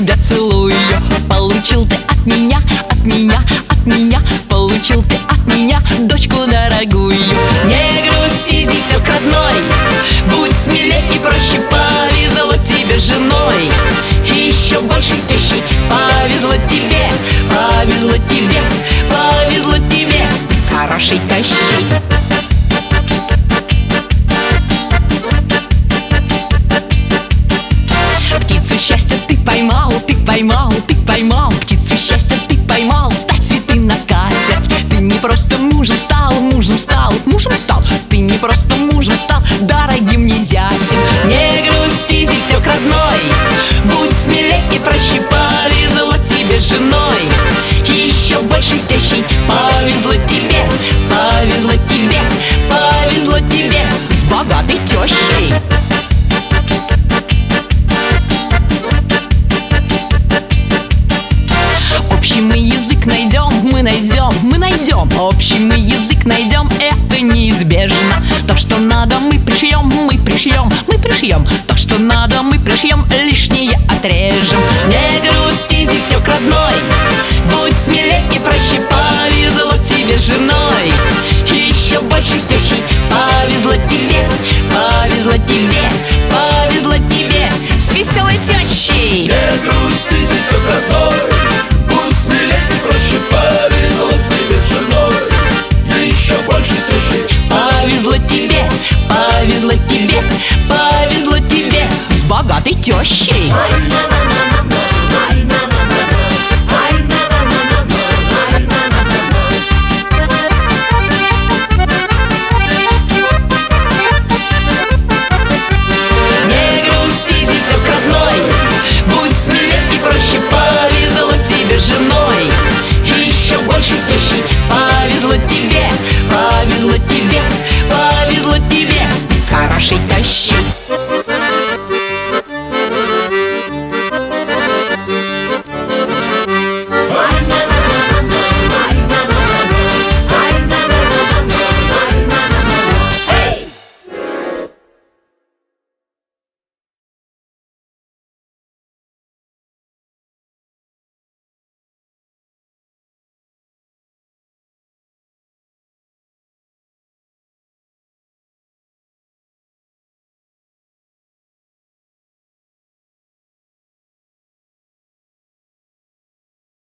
тебя целую. Получил ты от меня, от меня, от меня, получил ты от меня дочку дорогую. Не грусти, зятёк родной, будь смелей и проще, повезло тебе с женой. И еще больше с тещей, повезло тебе, повезло тебе, повезло тебе с хорошей тещей. Птицу счастья ты поймал, ты поймал, ты поймал. Птицу счастья ты поймал, стать цветы на скатерть. Ты не просто мужем стал, мужем стал, мужем стал. Ты не просто мужем стал, дорогим мне зятем. Не грусти, зятёк родной, будь смелей и проще, повезло тебе с женой. Еще больше с тещей, повезло тебе, повезло тебе, повезло тебе с богатой тещей. Общий мы язык найдем, мы найдем, мы найдем. Общий мы язык найдем, это неизбежно. То, что надо, мы пришьем, мы пришьем, мы пришьем. То, что надо, мы пришьем, лишнее отрежем. Не грусти, зятёк родной, будь смелей и проще, повезло тебе с женой. Еще больше с тещей, повезло тебе, повезло тебе, повезло тебе с веселой тещей. Не грусти, зятёк родной, будь смелей и проще, повезло тебе с женой. Еще больше с тещей, повезло тебе, повезло тебе, повезло тебе с богатой тещей.